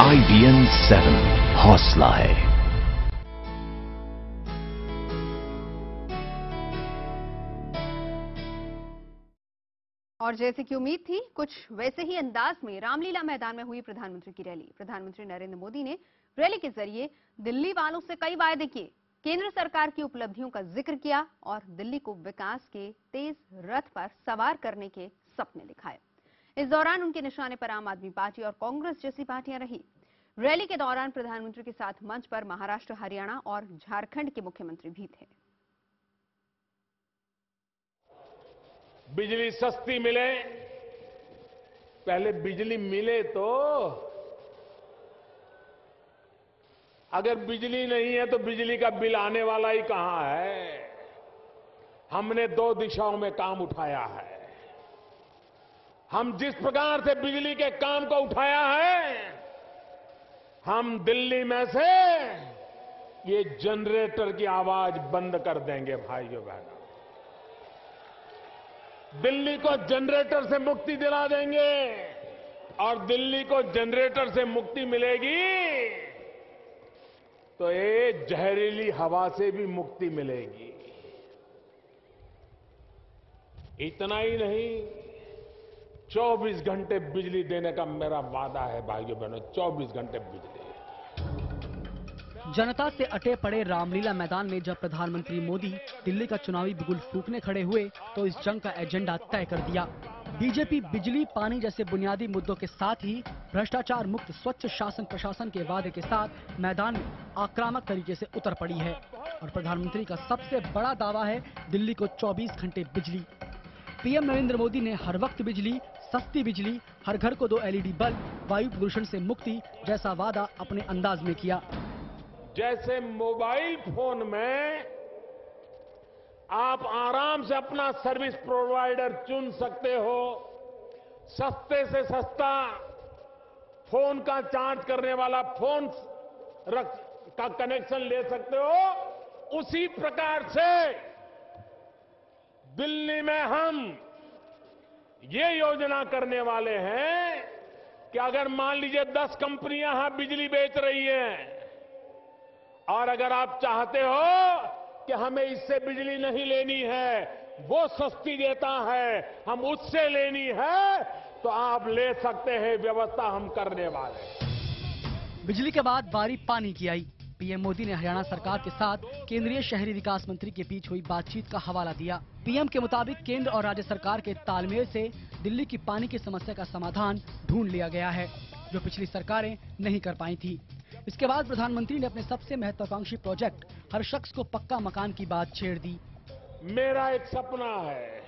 IBN 7 हौसला है। और जैसे कि उम्मीद थी, कुछ वैसे ही अंदाज में रामलीला मैदान में हुई प्रधानमंत्री की रैली। प्रधानमंत्री नरेंद्र मोदी ने रैली के जरिए दिल्ली वालों से कई वायदे किए, केंद्र सरकार की उपलब्धियों का जिक्र किया और दिल्ली को विकास के तेज रथ पर सवार करने के सपने दिखाए। इस दौरान उनके निशाने पर आम आदमी पार्टी और कांग्रेस जैसी पार्टियां रही। रैली के दौरान प्रधानमंत्री के साथ मंच पर महाराष्ट्र, हरियाणा और झारखंड के मुख्यमंत्री भी थे। बिजली सस्ती मिले, पहले बिजली मिले तो, अगर बिजली नहीं है तो बिजली का बिल आने वाला ही कहां है। हमने दो दिशाओं में काम उठाया है। हम जिस प्रकार से बिजली के काम को उठाया है, हम दिल्ली में से ये जनरेटर की आवाज बंद कर देंगे भाइयों बहनों। दिल्ली को जनरेटर से मुक्ति दिला देंगे और दिल्ली को जनरेटर से मुक्ति मिलेगी तो ये जहरीली हवा से भी मुक्ति मिलेगी। इतना ही नहीं, 24 घंटे बिजली देने का मेरा वादा है भाइयों बहनों, 24 घंटे बिजली। जनता से अटे पड़े रामलीला मैदान में जब प्रधानमंत्री मोदी दिल्ली का चुनावी बिगुल फूंकने खड़े हुए तो इस जंग का एजेंडा तय कर दिया। बीजेपी बिजली, पानी जैसे बुनियादी मुद्दों के साथ ही भ्रष्टाचार मुक्त स्वच्छ शासन प्रशासन के वादे के साथ मैदान में आक्रामक तरीके से उतर पड़ी है। और प्रधानमंत्री का सबसे बड़ा दावा है दिल्ली को 24 घंटे बिजली। पीएम नरेंद्र मोदी ने हर वक्त बिजली, सस्ती बिजली, हर घर को 2 LED बल्ब, वायु प्रदूषण से मुक्ति जैसा वादा अपने अंदाज में किया। जैसे मोबाइल फोन में आप आराम से अपना सर्विस प्रोवाइडर चुन सकते हो, सस्ते से सस्ता फोन का चार्ज करने वाला फोन का कनेक्शन ले सकते हो, उसी प्रकार से दिल्ली में हम ये योजना करने वाले हैं कि अगर मान लीजिए 10 कंपनियां यहां बिजली बेच रही हैं और अगर आप चाहते हो कि हमें इससे बिजली नहीं लेनी है, वो सस्ती देता है, हम उससे लेनी है, तो आप ले सकते हैं, व्यवस्था हम करने वाले। बिजली के बाद बारी पानी की आई। पीएम मोदी ने हरियाणा सरकार के साथ केंद्रीय शहरी विकास मंत्री के बीच हुई बातचीत का हवाला दिया। पीएम के मुताबिक केंद्र और राज्य सरकार के तालमेल से दिल्ली की पानी की समस्या का समाधान ढूंढ लिया गया है, जो पिछली सरकारें नहीं कर पाई थी। इसके बाद प्रधानमंत्री ने अपने सबसे महत्वाकांक्षी प्रोजेक्ट हर शख्स को पक्का मकान की बात छेड़ दी। मेरा एक सपना है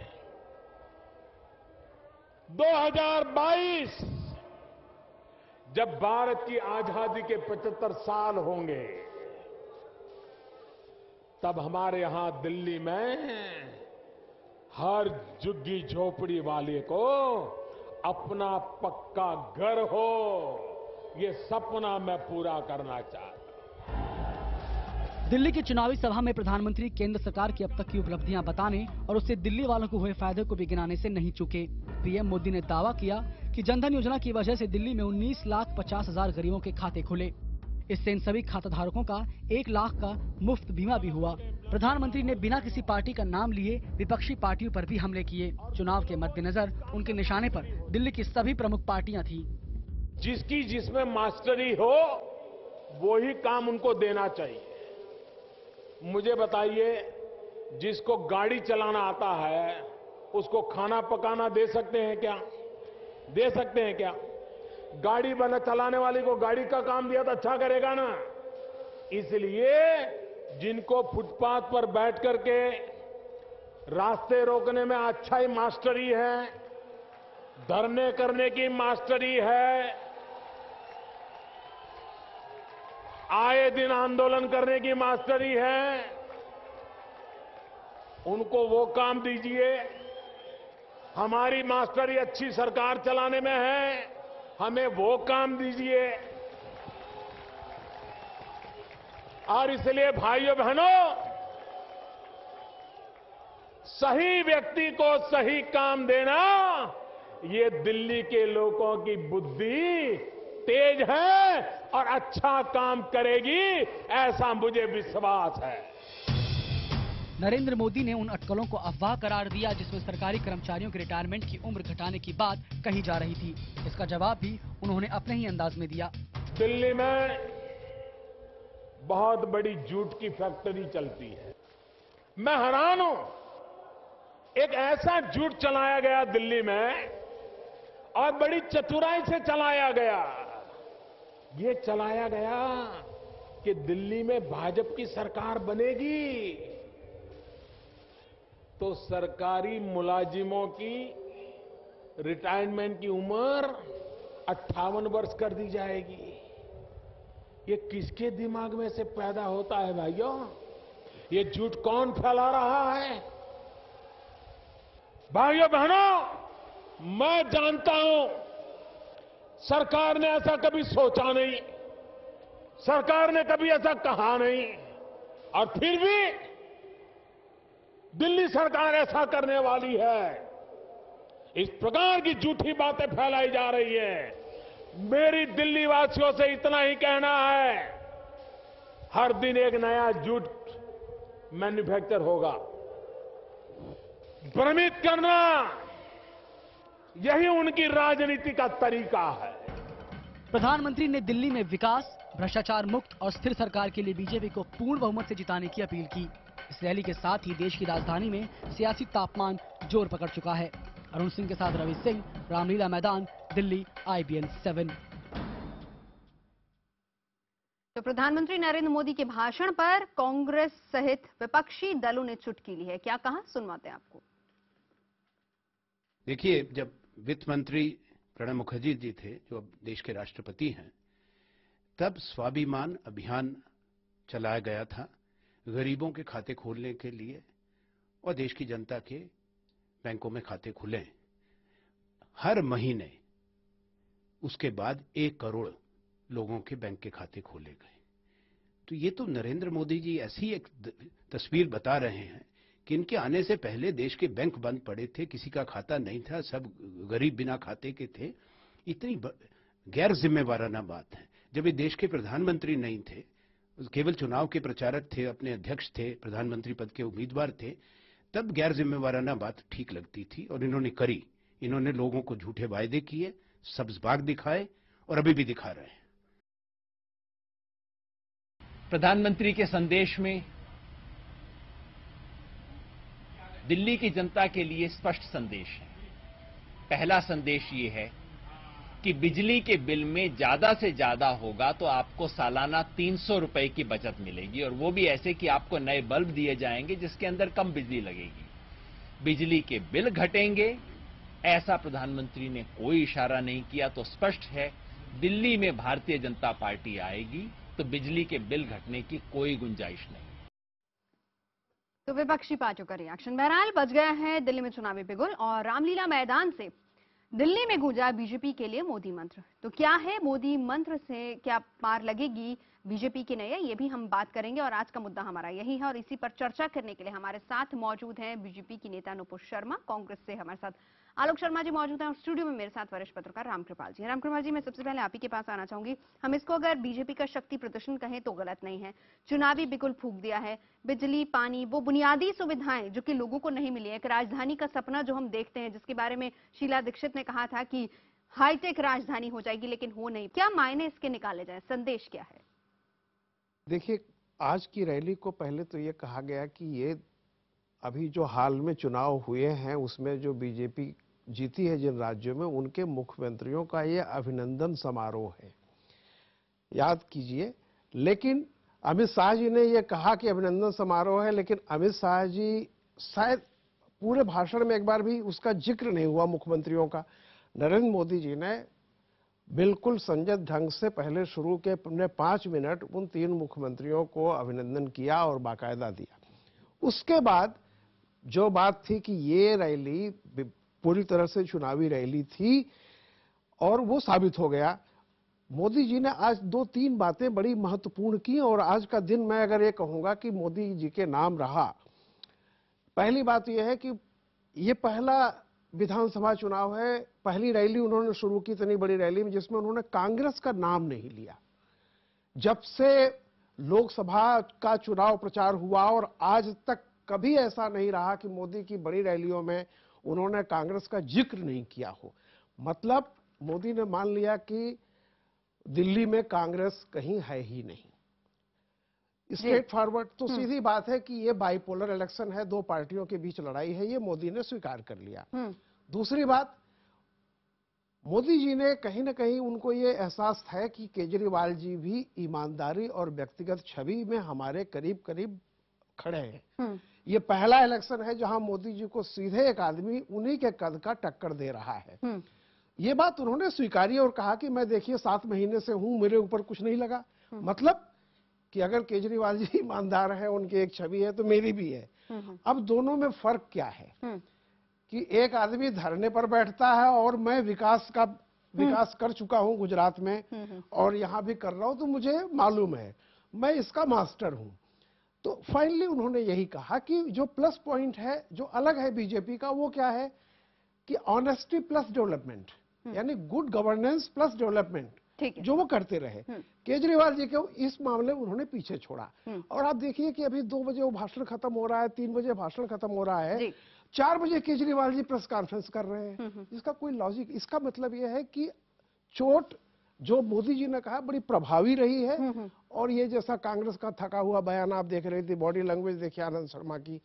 2022 जब भारत की आजादी के 75 साल होंगे, तब हमारे यहां दिल्ली में हर झुग्गी झोपड़ी वाले को अपना पक्का घर हो, ये सपना मैं पूरा करना चाहता हूं। दिल्ली की चुनावी सभा में प्रधानमंत्री केंद्र सरकार की अब तक की उपलब्धियां बताने और उससे दिल्ली वालों को हुए फायदे को भी गिनाने से नहीं चूके। पीएम मोदी ने दावा किया कि जनधन योजना की वजह से दिल्ली में 19,50,000 गरीबों के खाते खुले। इससे इन सभी खाताधारकों का 1 लाख का मुफ्त बीमा भी हुआ। प्रधानमंत्री ने बिना किसी पार्टी का नाम लिए विपक्षी पार्टियों पर भी हमले किए। चुनाव के मद्देनजर उनके निशाने पर दिल्ली की सभी प्रमुख पार्टियां थी। जिसकी जिसमें मास्टरी हो वो ही काम उनको देना चाहिए। मुझे बताइए, जिसको गाड़ी चलाना आता है उसको खाना पकाना दे सकते हैं क्या? दे सकते हैं क्या? गाड़ी बना चलाने वाले को गाड़ी का काम दिया तो अच्छा करेगा ना। इसलिए जिनको फुटपाथ पर बैठ करके रास्ते रोकने में अच्छा ही मास्टरी है, धरने करने की मास्टरी है, आए दिन आंदोलन करने की मास्टरी है, उनको वो काम दीजिए। हमारी मास्टरी अच्छी सरकार चलाने में है, हमें वो काम दीजिए। और इसलिए भाइयों बहनों, सही व्यक्ति को सही काम देना, ये दिल्ली के लोगों की बुद्धि तेज है और अच्छा काम करेगी, ऐसा मुझे विश्वास है। नरेंद्र मोदी ने उन अटकलों को अफवाह करार दिया जिसमें सरकारी कर्मचारियों के रिटायरमेंट की उम्र घटाने की बात कही जा रही थी। इसका जवाब भी उन्होंने अपने ही अंदाज में दिया। दिल्ली में बहुत बड़ी जूट की फैक्ट्री चलती है। मैं हैरान हूं, एक ऐसा जूट चलाया गया दिल्ली में और बड़ी चतुराई से चलाया गया। ये चलाया गया कि दिल्ली में भाजपा की सरकार बनेगी तो सरकारी मुलाजिमों की रिटायरमेंट की उम्र 58 वर्ष कर दी जाएगी। ये किसके दिमाग में से पैदा होता है भाइयों? ये झूठ कौन फैला रहा है? भाइयों बहनों, मैं जानता हूं सरकार ने ऐसा कभी सोचा नहीं, सरकार ने कभी ऐसा कहा नहीं, और फिर भी दिल्ली सरकार ऐसा करने वाली है। इस प्रकार की झूठी बातें फैलाई जा रही है। मेरी दिल्ली वासियों से इतना ही कहना है, हर दिन एक नया जूट मैन्युफैक्चर होगा। भ्रमित करना यही उनकी राजनीति का तरीका है। प्रधानमंत्री ने दिल्ली में विकास, भ्रष्टाचार मुक्त और स्थिर सरकार के लिए बीजेपी को पूर्ण बहुमत से जिताने की अपील की। इस रैली के साथ ही देश की राजधानी में सियासी तापमान जोर पकड़ चुका है। अरुण सिंह के साथ रवि सिंह, रामलीला मैदान, दिल्ली, IBN 7। तो प्रधानमंत्री नरेंद्र मोदी के भाषण पर कांग्रेस सहित विपक्षी दलों ने चुटकी ली है। क्या कहा, सुनवाते हैं आपको। देखिए, जब वित्त मंत्री प्रणब मुखर्जी जी थे, जो अब देश के राष्ट्रपति हैं, तब स्वाभिमान अभियान चलाया गया था गरीबों के खाते खोलने के लिए और देश की जनता के बैंकों में खाते खुले। हर महीने उसके बाद 1 करोड़ लोगों के बैंक के खाते खोले गए। तो ये तो नरेंद्र मोदी जी ऐसी एक तस्वीर बता रहे हैं कि इनके आने से पहले देश के बैंक बंद पड़े थे, किसी का खाता नहीं था, सब गरीब बिना खाते के थे। इतनी गैर जिम्मेवाराना बात है। जब ये देश के प्रधानमंत्री नहीं थे, केवल चुनाव के प्रचारक थे, अपने अध्यक्ष थे, प्रधानमंत्री पद के उम्मीदवार थे, तब गैर जिम्मेवाराना बात ठीक लगती थी और इन्होंने करी। इन्होंने लोगों को झूठे वायदे किए, सब्ज बाग दिखाए और अभी भी दिखा रहे हैं। प्रधानमंत्री के संदेश में दिल्ली की जनता के लिए स्पष्ट संदेश है। पहला संदेश ये है कि बिजली के बिल में ज्यादा से ज्यादा होगा तो आपको सालाना 300 रुपए की बचत मिलेगी, और वो भी ऐसे कि आपको नए बल्ब दिए जाएंगे जिसके अंदर कम बिजली लगेगी। बिजली के बिल घटेंगे, ऐसा प्रधानमंत्री ने कोई इशारा नहीं किया। तो स्पष्ट है, दिल्ली में भारतीय जनता पार्टी आएगी तो बिजली के बिल घटने की कोई गुंजाइश नहीं। तो विपक्षी पार्टियों का रिएक्शन। बहरहाल बज गया है दिल्ली में चुनावी बिगुल और रामलीला मैदान से दिल्ली में गूंजा बीजेपी के लिए मोदी मंत्र। तो क्या है मोदी मंत्र से क्या पार लगेगी बीजेपी की नैया, ये भी हम बात करेंगे और आज का मुद्दा हमारा यही है। और इसी पर चर्चा करने के लिए हमारे साथ मौजूद हैं बीजेपी की नेता नुपुर शर्मा, कांग्रेस से हमारे साथ आलोक शर्मा जी मौजूद हैं और स्टूडियो में मेरे साथ वरिष्ठ पत्रकार रामकृपाल जी। रामकृपाल जी, मैं सबसे पहले आप ही के पास आना चाहूंगी। हम इसको अगर बीजेपी का शक्ति प्रदर्शन कहें तो गलत नहीं है। चुनावी बिगुल फूंक दिया है, बिजली, पानी, वो बुनियादी सुविधाएं जो कि लोगों को नहीं मिली है। एक राजधानी का सपना जो हम देखते हैं, जिसके बारे में शीला दीक्षित ने कहा था कि हाईटेक राजधानी हो जाएगी, लेकिन हो नहीं। क्या मायने इसके निकाले जाए, संदेश क्या है? देखिए, आज की रैली को पहले तो ये कहा गया कि ये अभी जो हाल में चुनाव हुए हैं उसमें जो बीजेपी जीती है जिन राज्यों में, उनके मुख्यमंत्रियों का ये अभिनंदन समारोह है, याद कीजिए। लेकिन अमित शाह जी ने ये कहा कि अभिनंदन समारोह है, लेकिन अमित शाह जी शायद पूरे भाषण में एक बार भी उसका जिक्र नहीं हुआ मुख्यमंत्रियों का। नरेंद्र मोदी जी ने बिल्कुल संजत ढंग से पहले शुरू के 5 मिनट उन 3 मुख्यमंत्रियों को अभिनंदन किया और बाकायदा दिया। उसके बाद जो बात थी कि ये रैली पूरी तरह से चुनावी रैली थी और वो साबित हो गया। मोदी जी ने आज 2-3 बातें बड़ी महत्वपूर्ण की और आज का दिन मैं अगर ये कहूंगा कि मोदी जी के नाम रहा। पहली बात यह है कि ये पहला विधानसभा चुनाव है, पहली रैली उन्होंने शुरू की इतनी बड़ी रैली में जिसमें उन्होंने कांग्रेस का नाम नहीं लिया। जब से लोकसभा का चुनाव प्रचार हुआ और आज तक कभी ऐसा नहीं रहा कि मोदी की बड़ी रैलियों में उन्होंने कांग्रेस का जिक्र नहीं किया हो। मतलब मोदी ने मान लिया कि दिल्ली में कांग्रेस कहीं है ही नहीं। स्ट्रेट फॉरवर्ड तो सीधी बात है कि ये बाइपोलर इलेक्शन है, दो पार्टियों के बीच लड़ाई है, ये मोदी ने स्वीकार कर लिया। दूसरी बात, मोदी जी ने कहीं ना कहीं उनको ये एहसास है कि केजरीवाल जी भी ईमानदारी और व्यक्तिगत छवि में हमारे करीब करीब खड़े हैं। ये पहला इलेक्शन है जहां मोदी जी को सीधे एक आदमी उन्हीं के कद का टक्कर दे रहा है। ये बात उन्होंने स्वीकारी और कहा कि मैं देखिए 7 महीने से हूं, मेरे ऊपर कुछ नहीं लगा। मतलब कि अगर केजरीवाल जी ईमानदार है, उनकी एक छवि है, तो मेरी भी है। अब दोनों में फर्क क्या है कि एक आदमी धरने पर बैठता है और मैं विकास कर चुका हूं गुजरात में और यहां भी कर रहा हूं, तो मुझे मालूम है, मैं इसका मास्टर हूं। तो फाइनली उन्होंने यही कहा कि जो प्लस पॉइंट है, जो अलग है बीजेपी का, वो क्या है कि ऑनेस्टी प्लस डेवलपमेंट, यानी गुड गवर्नेंस प्लस डेवलपमेंट, जो वो करते रहे। केजरीवाल जी को इस मामले में उन्होंने पीछे छोड़ा। और आप देखिए कि अभी 2 बजे वो भाषण खत्म हो रहा है, 3 बजे भाषण खत्म हो रहा है, 4 बजे केजरीवाल जी प्रेस कॉन्फ्रेंस कर रहे हैं। इसका कोई लॉजिक, इसका मतलब ये है कि चोट जो मोदी जी ने कहा बड़ी प्रभावी रही है। और ये जैसा कांग्रेस का थका हुआ बयान आप देख रहे थे, बॉडी लैंग्वेज देखिए आनंद शर्मा की,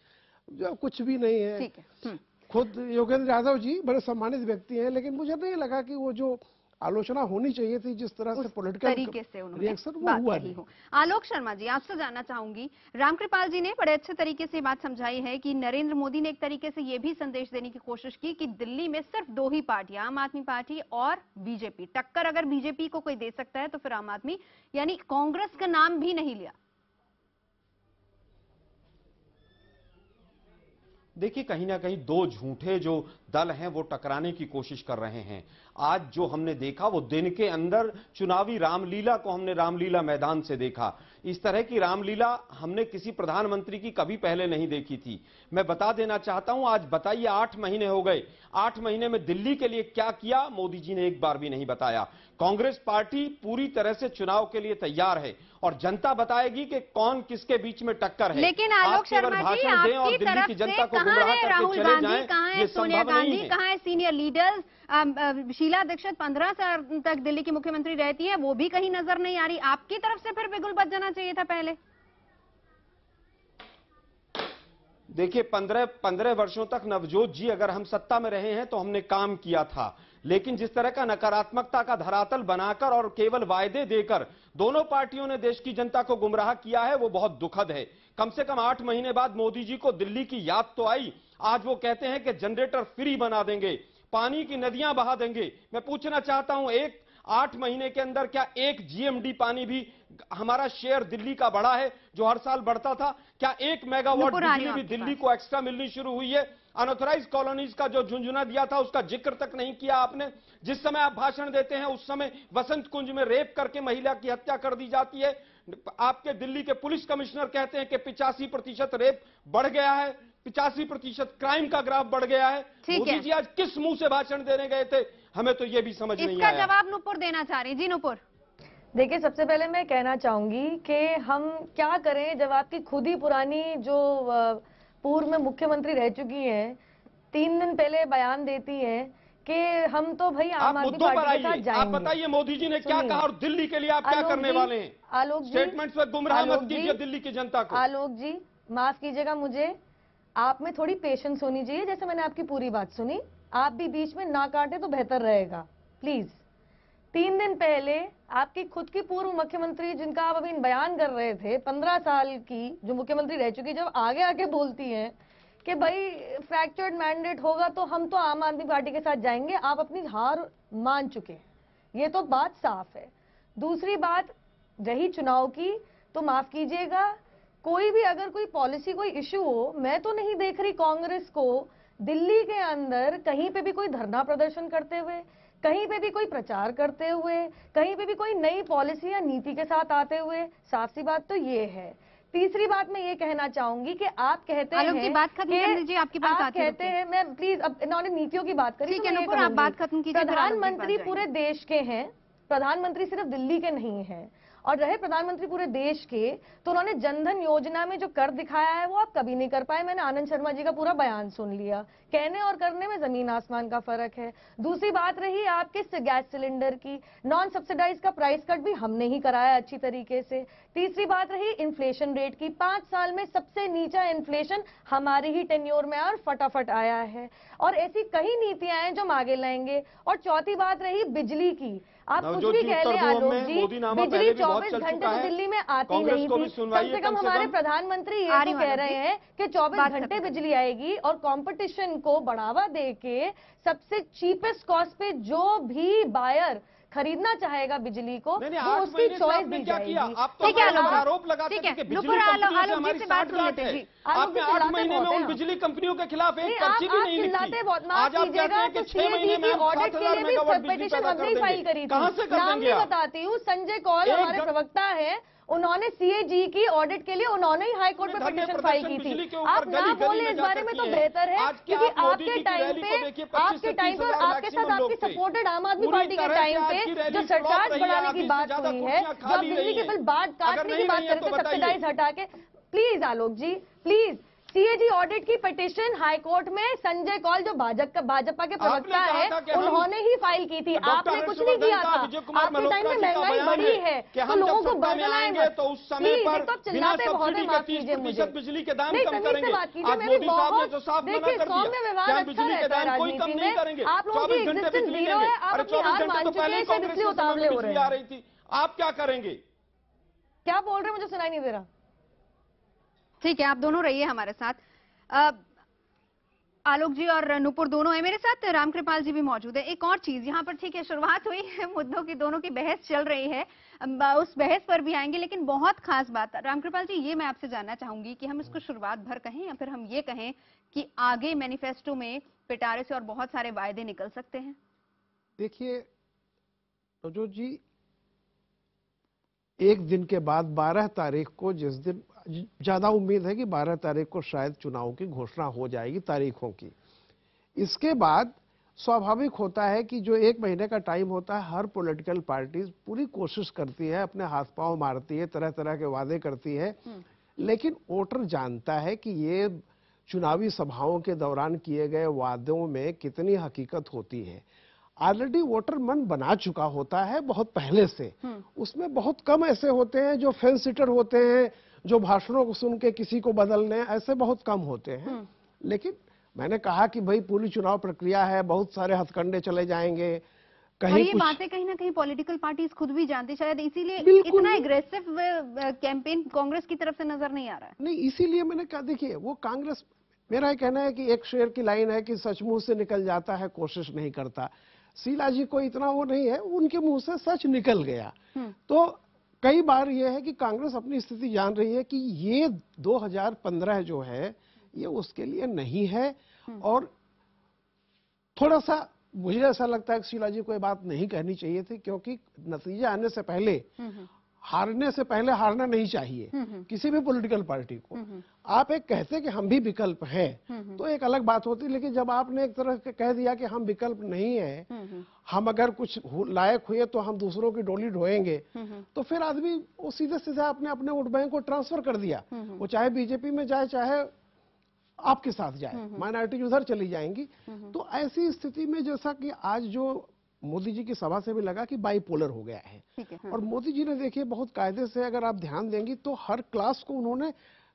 जो कुछ भी नहीं है। खुद योगेंद्र यादव जी बड़े सम्मानित व्यक्ति हैं, लेकिन मुझे नहीं लगा कि वो जो आलोचना होनी चाहिए थी, जिस तरह से पॉलिटिकल रिएक्शन वो हुआ नहीं। आलोक शर्मा जी, आपसे जानना चाहूंगी, रामकृपाल जी ने बड़े अच्छे तरीके से बात समझाई है कि नरेंद्र मोदी ने एक तरीके से ये भी संदेश देने की कोशिश की कि दिल्ली में सिर्फ 2 ही पार्टियां, आम आदमी पार्टी और बीजेपी, टक्कर अगर बीजेपी को कोई दे सकता है तो फिर आम आदमी, यानी कांग्रेस का नाम भी नहीं लिया। देखिए, कहीं ना कहीं 2 झूठे जो दल हैं वो टकराने की कोशिश कर रहे हैं। आज जो हमने देखा वो दिन के अंदर चुनावी रामलीला को हमने रामलीला मैदान से देखा। इस तरह की रामलीला हमने किसी प्रधानमंत्री की कभी पहले नहीं देखी थी। मैं बता देना चाहता हूं, आज बताइए 8 महीने हो गए, 8 महीने में दिल्ली के लिए क्या किया मोदी जी ने एक बार भी नहीं बताया। कांग्रेस पार्टी पूरी तरह से चुनाव के लिए तैयार है और जनता बताएगी कि कौन किसके बीच में टक्कर है। लेकिन आलोक शर्मा जी, आपकी तरफ से कहां है राहुल गांधी, कहां है सोनिया गांधी, कहां है सीनियर लीडर्स? शीला दीक्षित 15 साल तक दिल्ली की मुख्यमंत्री रहती है, वो भी कहीं नजर नहीं आ रही। आपकी तरफ से फिर बिगुल बज जाना चाहिए था पहले। देखिए, 15 वर्षों तक नवजोत जी अगर हम सत्ता में रहे हैं तो हमने काम किया था, लेकिन जिस तरह का नकारात्मकता का धरातल बनाकर और केवल वायदे देकर दोनों पार्टियों ने देश की जनता को गुमराह किया है, वो बहुत दुखद है। कम से कम 8 महीने बाद मोदी जी को दिल्ली की याद तो आई। आज वो कहते हैं कि जनरेटर फ्री बना देंगे, पानी की नदियां बहा देंगे। मैं पूछना चाहता हूं, 8 महीने के अंदर क्या 1 GMD पानी भी हमारा शेयर दिल्ली का बढ़ा है जो हर साल बढ़ता था? क्या 1 मेगावाट बिजली भी दिल्ली को एक्स्ट्रा मिलनी शुरू हुई है? अनऑथराइज कॉलोनीज का जो झुंझुना दिया था उसका जिक्र तक नहीं किया आपने। जिस समय आप भाषण देते हैं उस समय वसंत कुंज में रेप करके महिला की हत्या कर दी जाती है। आपके दिल्ली के पुलिस कमिश्नर कहते हैं कि 85% रेप बढ़ गया है, 85% क्राइम का ग्राफ बढ़ गया है। मोदी जी आज किस मुंह से भाषण देने गए थे, हमें तो यह भी समझ नहीं आया। इसका जवाब नुपुर देना चाह रही। जी नुपुर। देखिए, सबसे पहले मैं कहना चाहूंगी कि हम क्या करें जब आपकी खुद ही पुरानी जो पूर्व में मुख्यमंत्री रह चुकी हैं 3 दिन पहले बयान देती हैं कि हम तो भाई आम आदमी पार्टी के साथ जाएंगे। आप बताइए मोदी जी ने क्या कहा और दिल्ली के लिए आप क्या करने वाले हैं? आलोक जी, स्टेटमेंट्स में गुमराह मत कीजिए दिल्ली की जनता को। आलोक जी, माफ कीजिएगा, मुझे आप में थोड़ी पेशेंस होनी चाहिए। जैसे मैंने आपकी पूरी बात सुनी, आप भी बीच में ना काटे तो बेहतर रहेगा प्लीज। 3 दिन पहले आपकी खुद की पूर्व मुख्यमंत्री, जिनका आप अभी बयान कर रहे थे, 15 साल की जो मुख्यमंत्री रह चुकी, जब आगे आके बोलती हैं कि भाई फ्रैक्चर्ड मैंडेट होगा तो हम तो आम आदमी पार्टी के साथ जाएंगे, आप अपनी हार मान चुके। ये तो बात साफ है। दूसरी बात रही चुनाव की, तो माफ कीजिएगा, कोई भी अगर कोई पॉलिसी, कोई इश्यू हो, मैं तो नहीं देख रही कांग्रेस को दिल्ली के अंदर कहीं पे भी कोई धरना प्रदर्शन करते हुए, कहीं पे भी कोई प्रचार करते हुए, कहीं पे भी कोई नई पॉलिसी या नीति के साथ आते हुए। साफ सी बात तो ये है तीसरी बात मैं ये कहना चाहूंगी कि आप कहते हैं की बात खत्म कर लीजिए, आपकी बात आप कहते हैं, मैं प्लीज, अब इन्होंने नीतियों की बात करी, ठीक है नुपुर, आप बात खत्म कीजिए। प्रधानमंत्री पूरे देश के हैं, प्रधानमंत्री सिर्फ दिल्ली के नहीं है, और रहे प्रधानमंत्री पूरे देश के, तो उन्होंने जनधन योजना में जो कर दिखाया है वो आप कभी नहीं कर पाए। मैंने आनंद शर्मा जी का पूरा बयान सुन लिया, कहने और करने में जमीन आसमान का फर्क है। दूसरी बात रही आपके गैस सिलेंडर की, नॉन सब्सिडाइज का प्राइस कट भी हमने ही कराया अच्छी तरीके से। तीसरी बात रही इन्फ्लेशन रेट की, 5 साल में सबसे नीचा इन्फ्लेशन हमारे ही टेन्योर में और फटाफट आया है, और ऐसी कई नीतियां हैं जो हम आगे लाएंगे। और चौथी बात रही बिजली की, आप कुछ भी कह लें आलोक जी, बिजली 24 घंटे तो दिल्ली में आती नहीं थी, कम से कम हमारे प्रधानमंत्री ये तो कह रहे हैं कि 24 घंटे बिजली आएगी, और कंपटीशन को बढ़ावा देके सबसे चीपेस्ट कॉस्ट पे जो भी बायर खरीदना चाहेगा बिजली को, वो उसकी चॉइस दी जाएगी। आप तो आरोप लगाते हैं कि बिजली कंपनियों से हमारी 60 गांठ है। आपने 8 महीने में उन बिजली कंपनियों के खिलाफ एक पर्ची भी नहीं लिखी। आज आप कहते हैं कि 6 महीने में 7,000 मेगावाट बिजली पैदा कर देंगे। कहां से कर देंगे? बताती हूँ, संजय कौल हमारे प्रवक्ता है, उन्होंने सीएजी की ऑडिट के लिए उन्होंने ही हाई कोर्ट में पिटीशन फाइल की थी। आप ना बोले इस बारे में तो बेहतर है, क्योंकि आपके टाइम पे और आपके साथ आपकी सपोर्टेड आम आदमी पार्टी के टाइम पे जो सरचार्ज बढ़ाने की बात हुई है, जो आप बिजली के बिल काटने की बात करते हैं सब्सिडाइज हटा के, please Alok ji please, CAG audit की पिटीशन हाई कोर्ट में संजय कौल जो भाजपा के प्रवक्ता है उन्होंने ही फाइल की थी, आपने कुछ नहीं किया था। आपके टाइम में महंगाई बढ़ी है तो लोगों को बदलाएंगे, तो उस समय पर तो चिल्लाते बहुत है, माफ कीजिए मुझे, बिजली के दाम कम नहीं से बात कीजिए, मैं भी बहुत देखिए सौम्य व्यवहार अच्छा रहता है राजनीति में, आप लोगों की एग्जिस्टेंस जीरो है, आप अपनी हार मान चुके हैं, शायद इसलिए उतावले हो रहे हैं। आप क्या करेंगे? क्या बोल रहे हैं मुझे सुनाई नहीं दे रहा। ठीक है, आप दोनों रहिए हमारे साथ। आलोक जी और नुपुर दोनों है मेरे साथ, रामकृपाल जी भी मौजूद है। एक और चीज यहाँ पर, ठीक है शुरुआत हुई है मुद्दों की, दोनों की बहस चल रही है, उस बहस पर भी आएंगे, लेकिन बहुत खास बात रामकृपाल जी ये मैं आपसे जानना चाहूंगी कि हम इसको शुरुआत भर कहें या फिर हम ये कहें कि आगे मैनिफेस्टो में पिटारे से और बहुत सारे वायदे निकल सकते हैं। देखिए नवजोत जी, एक दिन के बाद 12 तारीख को, जिस दिन ज्यादा उम्मीद है कि 12 तारीख को शायद चुनाव की घोषणा हो जाएगी तारीखों की, इसके बाद स्वाभाविक होता है कि जो 1 महीने का टाइम होता है, हर पॉलिटिकल पार्टी पूरी कोशिश करती है, अपने हाथ पांव मारती है, तरह तरह के वादे करती है, लेकिन वोटर जानता है कि ये चुनावी सभाओं के दौरान किए गए वादों में कितनी हकीकत होती है। ऑलरेडी वोटर मन बना चुका होता है बहुत पहले से, उसमें बहुत कम ऐसे होते हैं जो फेंस सिटर होते हैं, जो भाषणों को सुन के किसी को बदलने, ऐसे बहुत कम होते हैं। लेकिन मैंने कहा कि भाई पूरी चुनाव प्रक्रिया है, बहुत सारे हथकंडे चले जाएंगे, कहीं और ये बातें कहीं ना कहीं पॉलिटिकल पार्टीज खुद भी जानती, शायद इसीलिए इतना एग्रेसिव कैंपेन कांग्रेस की तरफ से नजर नहीं आ रहा है। नहीं, इसीलिए मैंने कहा, देखिए वो कांग्रेस, मेरा कहना है कि एक शेर की लाइन है कि सच मुंह से निकल जाता है, कोशिश नहीं करता। शीला जी को इतना वो नहीं है, उनके मुंह से सच निकल गया। तो कई बार ये है कि कांग्रेस अपनी स्थिति जान रही है कि ये 2015 जो है ये उसके लिए नहीं है, और थोड़ा सा मुझे ऐसा लगता है कि शीला जी को ये बात नहीं कहनी चाहिए थी, क्योंकि नतीजे आने से पहले, हारने से पहले हारना नहीं चाहिए किसी भी पॉलिटिकल पार्टी को। आप एक कहते कि हम भी विकल्प हैं तो एक अलग बात होती, लेकिन जब आपने एक तरह से कह दिया कि हम विकल्प नहीं है, हम अगर कुछ लायक हुए तो हम दूसरों की डोली ढोएंगे, तो फिर आदमी वो सीधे सीधे अपने अपने वोट बैंक को ट्रांसफर कर दिया, वो चाहे बीजेपी में जाए चाहे आपके साथ जाए, माइनॉरिटी उधर चली जाएंगी। तो ऐसी स्थिति में जैसा कि आज जो मोदी जी की सभा से भी लगा कि बाइपोलर हो गया है, और मोदी जी ने देखिए बहुत कायदे से, अगर आप ध्यान देंगी तो हर क्लास को उन्होंने,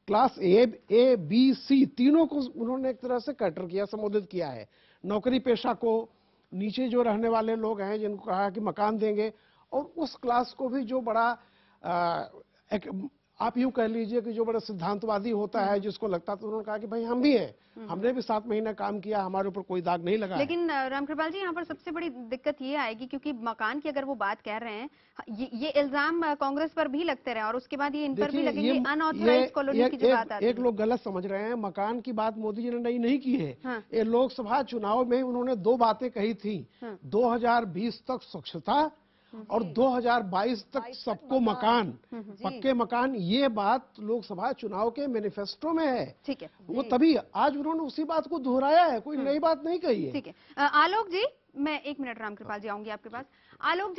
क्लास ए बी सी तीनों को उन्होंने एक तरह से कैटर किया, संबोधित किया है। नौकरी पेशा को, नीचे जो रहने वाले लोग हैं जिनको कहा कि मकान देंगे, और उस क्लास को भी जो बड़ा आप यूं कह लीजिए कि जो बड़ा सिद्धांतवादी होता है, जिसको लगता है, तो उन्होंने कहा कि भाई हम भी हैं, हमने भी 7 महीने काम किया, हमारे ऊपर कोई दाग नहीं लगा। लेकिन रामकृपाल जी यहाँ पर सबसे बड़ी दिक्कत ये आएगी, क्योंकि मकान की अगर वो बात कह रहे हैं, ये इल्जाम कांग्रेस पर भी लगते रहे और उसके बाद ये इन पर भी लगेंगे, अनऑथराइज्ड कॉलोनी की जो बात आती है। एक लोग गलत समझ रहे हैं, मकान की बात मोदी जी ने नहीं की है। ये लोकसभा चुनाव में उन्होंने 2 बातें कही थी, 2020 तक स्वच्छता और 2022 तक सबको मकान, पक्के मकान, ये बात लोकसभा चुनाव के मैनिफेस्टो में है। ठीक है, वो तभी आज उन्होंने उसी बात को दोहराया है, कोई नई बात नहीं कही है। ठीक है, आलोक जी, मैं 1 मिनट रामकृपाल जी आऊंगी आपके पास। आलोक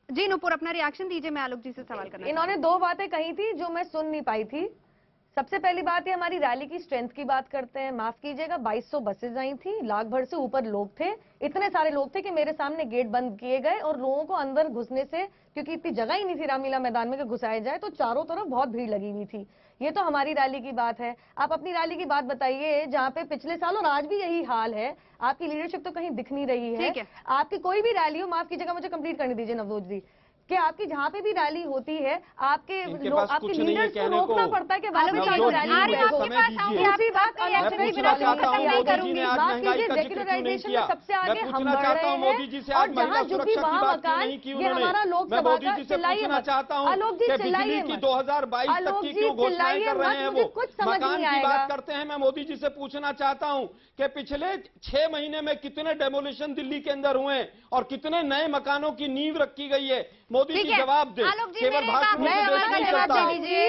जी नूपुर अपना रिएक्शन दीजिए, मैं आलोक जी से सवाल करना। इन्होंने 2 बातें कही थी जो मैं सुन नहीं पाई थी। सबसे पहली बात ये हमारी रैली की स्ट्रेंथ की बात करते हैं। माफ कीजिएगा, 2200 बसेज आई थी, लाख भर से ऊपर लोग थे। इतने सारे लोग थे कि मेरे सामने गेट बंद किए गए और लोगों को अंदर घुसने से, क्योंकि इतनी जगह ही नहीं थी रामलीला मैदान में कि घुसाया जाए, तो चारों तरफ बहुत भीड़ लगी हुई थी। ये तो हमारी रैली की बात है। आप अपनी रैली की बात बताइए, जहाँ पे पिछले साल और आज भी यही हाल है। आपकी लीडरशिप तो कहीं दिख नहीं रही है। आपकी कोई भी रैली हो, माफ कीजिएगा, मुझे कंप्लीट करने दीजिए नवजोत जी, कि आपकी जहाँ पे भी रैली होती है, आपके लीडर्स को रोकना पड़ता है कि मैं पूछना चाहता हूँ मोदी जी से, आज महिला सुरक्षा की बात क्यों नहीं की उन्होंने? मैं मोदी जी से पूछना चाहता हूँ कि बिजली की 2022 तक की क्यों घोषणाएं कर रहे हैं वो? मकान की बात करते हैं। मैं मोदी जी से पूछना चाहता हूँ कि पिछले 6 महीने में कितने डेमोलिशन दिल्ली के अंदर हुए और कितने नए मकानों की नींव रखी गई है? मोदी जी जवाब दे, केवल भाषण में देश नहीं चलता।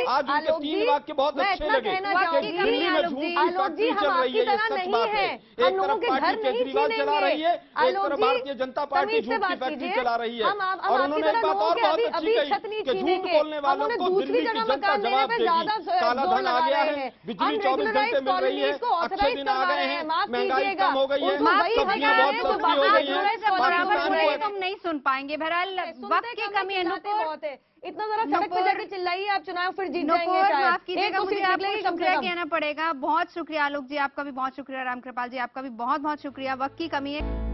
आज उनके 3 वाक्य बहुत अच्छे लगे कि दिल्ली में झूठ की फैक्ट्री चल रही है, ये सच बात है। एक तरफ पार्टी केजरीवाल चला रही है, एक तरफ भारतीय जनता पार्टी झूठ की फैक्ट्री चला रही है। और उन्होंने एक बात और बहुत अच्छी कही कि झूठ बोलने वालों को दिल्ली की जनता जवाब देगी। काला धन आ गया है, बिजली 24 घंटे मिल रही है, अच्छे दिन आ गए हैं, महंगाई कम हो गई है, सब्जियां बहुत सस्ती हो गई हैं। पाकिस्तान को हम नहीं सुन पाएंगे, बहरहाल वक्त की कमी है। बहुत है, इतना जरा सड़क पे जाके चिल्लाइए, आप चुनाव फिर जीत जाएंगे। माफ कीजिएगा, मुझे आपको शुक्रिया कहना पड़ेगा। बहुत शुक्रिया आलोक जी, आपका भी बहुत शुक्रिया। रामकृपाल जी, आपका भी बहुत बहुत शुक्रिया। वक्त की कमी है।